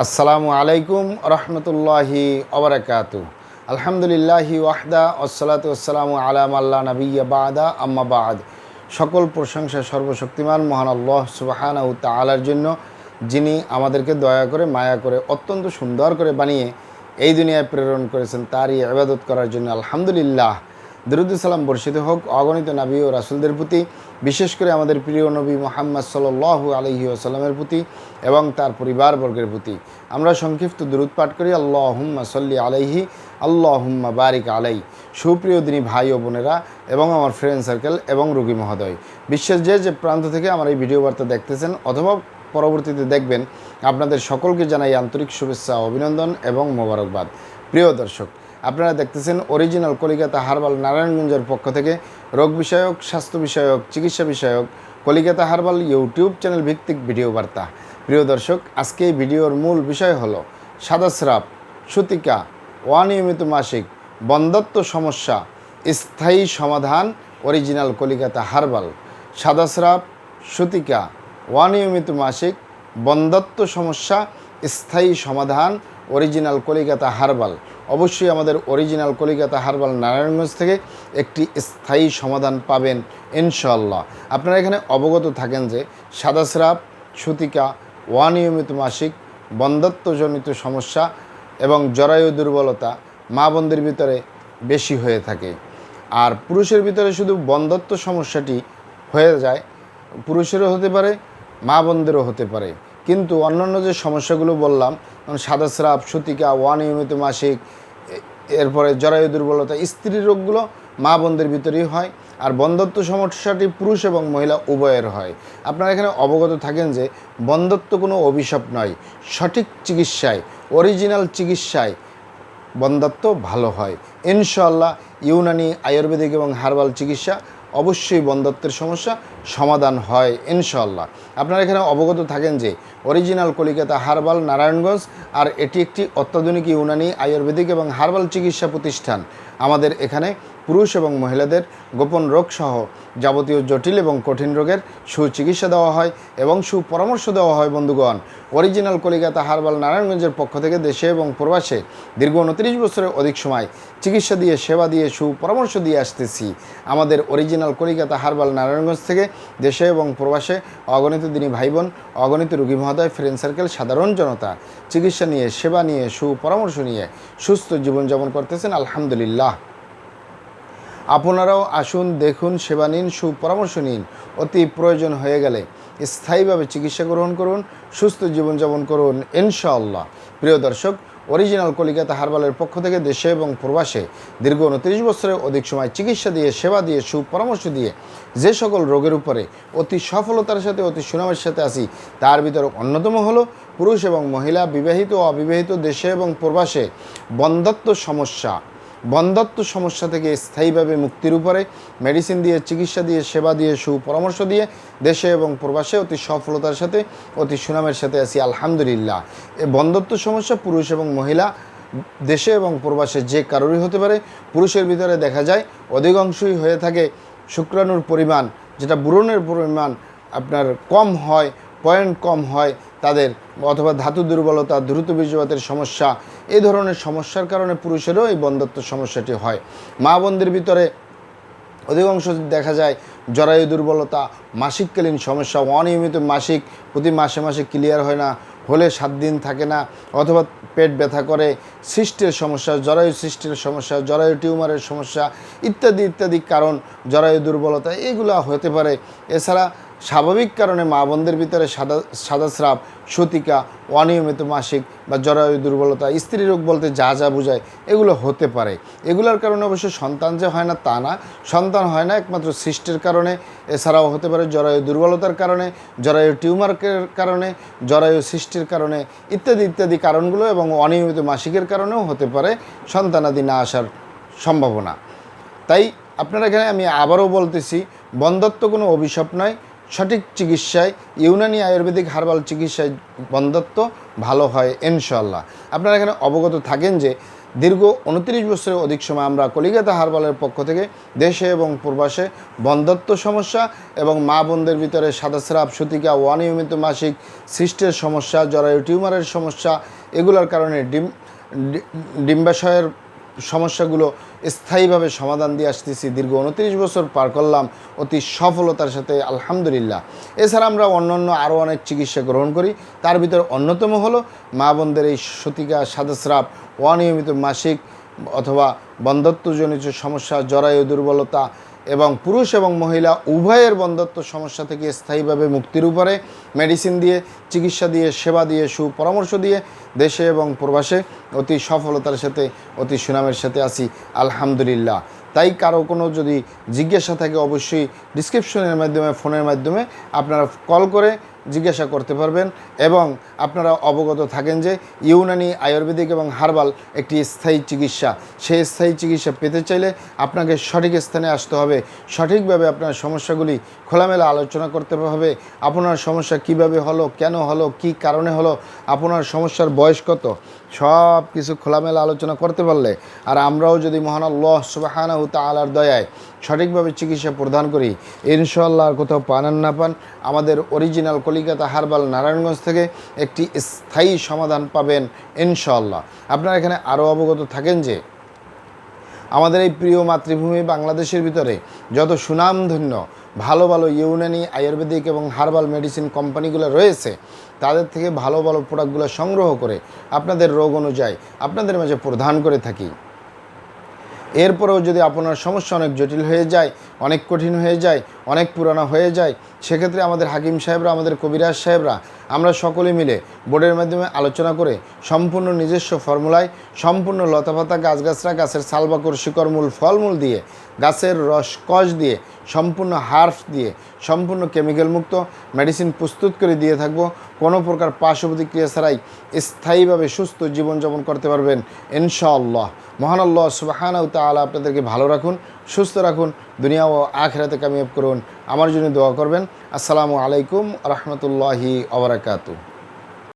আসসালামু আলাইকুম রহমতুল্লাহি ওবারাকাতু। আলহামদুলিল্লাহি ওয়াহদা ওয়াসসালাতু ওয়াসসালামু আলা মাল্লা নাবিয়্যা বা'দা আম্মা বা'দ। সকল প্রশংসা সর্বশক্তিমান মহান আল্লাহ সুবহানাহু তাআলার জন্য, যিনি আমাদেরকে দয়া করে মায়া করে অত্যন্ত সুন্দর করে বানিয়ে এই দুনিয়ায় প্রেরণ করেছেন, তারই ইবাদত করার জন্য আলহামদুলিল্লাহ। দরুদ সালাম বর্ষিত হোক অগণিত নবী ও রাসূলদের প্রতি, বিশেষ করে আমাদের প্রিয় নবী মুহাম্মদ সাল্লাল্লাহু আলাইহি ওয়াসাল্লামের প্রতি এবং তার পরিবারবর্গের প্রতি। আমরা সংক্ষিপ্ত দরুদ পাঠ করি, আল্লাহুম্মা সাল্লি আলাইহি, আল্লাহুম্মা বারিক আলাই। সুপ্রিয় দিনী ভাই ও বোনেরা এবং আমার ফ্রেন্ড সার্কেল এবং রোগী মহোদয়, বিশ্বের যে প্রান্ত থেকে আমার এই ভিডিও বার্তা দেখতেছেন অথবা পরবর্তীতে দেখবেন, আপনাদের সকলকে জানাই আন্তরিক শুভেচ্ছা, অভিনন্দন এবং মোবারকবাদ। প্রিয় দর্শক, আপনারা দেখতেছেন অরিজিনাল কলিকাতা হার্বাল নারায়ণগঞ্জের পক্ষ থেকে রোগ বিষয়ক, স্বাস্থ্য বিষয়ক, চিকিৎসা বিষয়ক কলিকাতা হার্বাল ইউটিউব চ্যানেল ভিত্তিক ভিডিও বার্তা। প্রিয় দর্শক, আজকে এই ভিডিওর মূল বিষয় হলো সাদাস্রাব, সূতিকা, অনিয়মিত মাসিক, বন্ধ্যত্ব সমস্যা স্থায়ী সমাধান অরিজিনাল কলিকাতা হার্বাল। সাদাস্রাব, সূতিকা, অনিয়মিত মাসিক, বন্ধ্যত্ব সমস্যা স্থায়ী সমাধান অরিজিনাল কলিকাতা হার্বাল। অবশ্যই আমাদের অরিজিনাল কলিকাতা হার্বাল নারায়ণগঞ্জ থেকে একটি স্থায়ী সমাধান পাবেন ইনশাআল্লাহ। আপনারা এখানে অবগত থাকেন যে সাদাস্রাব, সূতিকা, অনিয়মিত মাসিক, বন্ধ্যত্বজনিত সমস্যা এবং জরায়ু দুর্বলতা মা বোনদের ভিতরে বেশি হয়ে থাকে। আর পুরুষের ভিতরে শুধু বন্ধ্যত্ব সমস্যাটি হয়ে যায়, পুরুষেরও হতে পারে, মা বোনদেরও হতে পারে। কিন্তু অন্যান্য যে সমস্যাগুলো বললাম, সাদাস্রাব, সূতিকা, অনিয়মিত মাসিক, এরপরে জরায়ু দুর্বলতা, স্ত্রী রোগগুলো মা বোনদের ভিতরেই হয়। আর বন্ধ্যত্ব সমস্যাটি পুরুষ এবং মহিলা উভয়ের হয়। আপনারা এখানে অবগত থাকেন যে বন্ধ্যত্ব কোনো অভিশাপ নয়, সঠিক চিকিৎসায়, অরিজিনাল চিকিৎসায় বন্ধ্যত্ব ভালো হয় ইনশাআল্লাহ। ইউনানি, আয়ুর্বেদিক এবং হার্বাল চিকিৎসা অবশ্যই বন্ধ্যত্বের সমস্যা সমাধান হয় ইনশাআল্লাহ। আপনারা এখানে অবগত থাকেন যে অরিজিনাল কলিকাতা হার্বাল নারায়ণগঞ্জ, আর এটি একটি অত্যাধুনিক ইউনানি, আয়ুর্বেদিক এবং হার্বাল চিকিৎসা প্রতিষ্ঠান। আমাদের এখানে পুরুষ এবং মহিলাদের গোপন রোগসহ যাবতীয় জটিল এবং কঠিন রোগের সুচিকিৎসা দেওয়া হয় এবং সুপরামর্শ দেওয়া হয়। বন্ধুগণ, অরিজিনাল কলিকাতা হার্বাল নারায়ণগঞ্জের পক্ষ থেকে দেশে এবং প্রবাসে দীর্ঘ 29 বছরের অধিক সময় চিকিৎসা দিয়ে, সেবা দিয়ে, সুপরামর্শ দিয়ে আসতেছি। আমাদের অরিজিনাল কলিকাতা হার্বাল নারায়ণগঞ্জ থেকে দেশে এবং প্রবাসে অগণিত দিনী ভাই বোন, অগণিত রোগী মহোদয়, ফ্রেন্ড সার্কেল, সাধারণ জনতা চিকিৎসা নিয়ে, সেবা নিয়ে, সুপরামর্শ নিয়ে সুস্থ জীবনযাপন করতেছেন আলহামদুলিল্লাহ। আপনারাও আসুন, দেখুন, সেবা নিন, সুপরামর্শ নিন। অতি প্রয়োজন হয়ে গেলে স্থায়ীভাবে চিকিৎসা গ্রহণ করুন, সুস্থ জীবনযাপন করুন ইনশাআল্লাহ। প্রিয় দর্শক, অরিজিনাল কলিকাতা হার্বালের পক্ষ থেকে দেশে এবং প্রবাসে দীর্ঘ 29 বছরের অধিক সময় চিকিৎসা দিয়ে, সেবা দিয়ে, সুপরামর্শ দিয়ে যে সকল রোগের উপরে অতি সফলতার সাথে, অতি সুনামের সাথে আসি, তার ভিতরে অন্যতম হলো পুরুষ এবং মহিলা, বিবাহিত ও অবিবাহিত, দেশে এবং প্রবাসে বন্ধ্যত্ব সমস্যা থেকে স্থায়ীভাবে মুক্তির উপরে মেডিসিন দিয়ে, চিকিৎসা দিয়ে, সেবা দিয়ে, সুপরামর্শ দিয়ে দেশে এবং প্রবাসে অতি সফলতার সাথে, অতি সুনামের সাথে আছি আলহামদুলিল্লাহ। এই বন্ধ্যত্ব সমস্যা পুরুষ এবং মহিলা দেশে এবং প্রবাসে যে কারোরই হতে পারে। পুরুষের ভিতরে দেখা যায় অধিকাংশই হয়ে থাকে শুক্রাণুর পরিমাণ, যেটা ব্রণের পরিমাণ আপনার কম হয়, পয়েন্ট কম হয় তাদের, অথবা ধাতু দুর্বলতা, দ্রুত বীর্যপাতের সমস্যা, এই ধরনের সমস্যার কারণে পুরুষেরও এই বন্ধ্যত্ব সমস্যাটি হয়। মা বোনদের ভিতরে অধিকাংশ দেখা যায় জরায়ু দুর্বলতা, মাসিককালীন সমস্যা, অনিয়মিত মাসিক, প্রতি মাসে মাসে ক্লিয়ার হয় না, হলে 7 দিন থাকে না, অথবা পেট ব্যথা করে, সিস্টের সমস্যা, জরায়ু সিস্টের সমস্যা, জরায়ু টিউমারের সমস্যা ইত্যাদি ইত্যাদি কারণ, জরায়ু দুর্বলতা এগুলো হতে পারে। এছাড়া স্বাভাবিক কারণে মা বোনদের ভিতরে সাদাস্রাব, সূতিকা, অনিয়মিত মাসিক বা জরায়ু দুর্বলতা, স্ত্রী রোগ বলতে যা যা বোঝায় এগুলো হতে পারে। এগুলোর কারণে অবশ্য সন্তান যে হয় না তা না, সন্তান হয় না একমাত্র সিস্টের কারণে। এছাড়াও হতে পারে জরায়ু দুর্বলতার কারণে, জরায়ু টিউমারের কারণে, জরায়ু সিস্টের কারণে ইত্যাদি ইত্যাদি কারণগুলো, এবং অনিয়মিত মাসিকের কারণেও হতে পারে সন্তানাদি না আসার সম্ভাবনা। তাই আপনারা এখানে আমি আবারও বলতেছি, বন্ধ্যত্ব কোনো অভিশাপ নয়, সঠিক চিকিৎসায়, ইউনানি, আয়ুর্বেদিক, হার্বাল চিকিৎসায় বন্ধ্যত্ব ভালো হয় ইনশাআল্লাহ। আপনারা এখানে অবগত থাকেন যে দীর্ঘ 29 বছরের অধিক সময় আমরা কলিকাতা হার্বালের পক্ষ থেকে দেশে এবং প্রবাসে বন্ধ্যত্ব সমস্যা এবং মা বোনদের ভিতরে সাদাস্রাব, সূতিকা, অনিয়মিত মাসিক, সিস্টের সমস্যা, জরায়ু টিউমারের সমস্যা, এগুলোর কারণে ডিম্বাশয়ের সমস্যাগুলো স্থায়ীভাবে সমাধান দিয়ে আসতেছি। দীর্ঘ 29 বছর পার করলাম অতি সফলতার সাথে, আলহামদুলিল্লাহ। এছাড়া আমরা অন্যান্য আরও অনেক চিকিৎসা গ্রহণ করি। তার ভিতরে অন্যতম হলো মা বোনদের এই সূতিকা, সাদাস্রাব, অনিয়মিত মাসিক অথবা বন্ধ্যত্বজনিত সমস্যা, জরায়ু দুর্বলতা এবং পুরুষ এবং মহিলা উভয়ের বন্ধ্যত্ব সমস্যা থেকে স্থায়ীভাবে মুক্তির উপরে মেডিসিন দিয়ে, চিকিৎসা দিয়ে, সেবা দিয়ে, সুপরামর্শ দিয়ে দেশে এবং প্রবাসে অতি সফলতার সাথে, অতি সুনামের সাথে আছি, আলহামদুলিল্লাহ। তাই কারো কোনো যদি জিজ্ঞাসা থাকে অবশ্যই ডিসক্রিপশনের মাধ্যমে, ফোনের মাধ্যমে আপনারা কল করে জিজ্ঞাসা করতে পারবেন। এবং আপনারা অবগত থাকেন যে ইউনানি, আয়ুর্বেদিক এবং হার্বাল একটি স্থায়ী চিকিৎসা। সেই স্থায়ী চিকিৎসা পেতে চাইলে আপনাকে সঠিক স্থানে আসতে হবে, সঠিকভাবে আপনার সমস্যাগুলি খোলামেলা আলোচনা করতে হবে। আপনার সমস্যা কিভাবে হলো, কেন হলো, কি কারণে হলো, আপনার সমস্যার বয়স কত, সব কিছু খোলামেলা আলোচনা করতে পারলে, আর আমরাও যদি মহান আল্লাহ সুবহানাহু তাআলার দয়ায় সঠিকভাবে চিকিৎসা প্রদান করি, ইনশাআল্লাহ আর কোথাও পান আর না পান, আমাদের অরিজিনাল কলিকাতা হার্বাল নারায়ণগঞ্জ থেকে একটি স্থায়ী সমাধান পাবেন ইনশাআল্লাহ। আপনারা এখানে আরও অবগত থাকেন যে আমাদের এই প্রিয় মাতৃভূমি বাংলাদেশের ভিতরে যত সুনামধন্য ভালো ভালো ইউনানি, আয়ুর্বেদিক এবং হার্বাল মেডিসিন কোম্পানিগুলো রয়েছে, তাদের থেকে ভালো ভালো প্রোডাক্টগুলো সংগ্রহ করে আপনাদের রোগ অনুযায়ী আপনাদের মাঝে প্রদান করে থাকি। এরপরেও যদি আপনার সমস্যা অনেক জটিল হয়ে যায়, অনেক কঠিন হয়ে যায়, অনেক পুরানো হয়ে যায়, সেক্ষেত্রে আমাদের হাকিম সাহেবরা, আমাদের কবিরাজ সাহেবরা, আমরা সকলে মিলে বোর্ডের মাধ্যমে আলোচনা করে সম্পূর্ণ নিজস্ব ফর্মুলায়, সম্পূর্ণ লতাপাতা, গাছগাছরা, গাছের ছালবাকড়, শিকড়, মূল, ফলমূল দিয়ে, গাছের রস কষ দিয়ে, সম্পূর্ণ হার্ফ দিয়ে, সম্পূর্ণ কেমিক্যাল মুক্ত মেডিসিন প্রস্তুত করে দিয়ে থাকব। কোনো প্রকার পার্শ্ব প্রতিক্রিয়া ছাড়াই স্থায়ীভাবে সুস্থ জীবনযাপন করতে পারবেন ইনশাআল্লাহ। মহান আল্লাহ সুবহানাহু তাআলা আপনাদেরকে ভালো রাখুন, সুস্থ রাখুন, দুনিয়া ও আখিরাতে কামিয়াব করুন। আমার জন্য দোয়া করবেন। আসসালামু আলাইকুম রাহমাতুল্লাহি ওয়া বারাকাতুহু।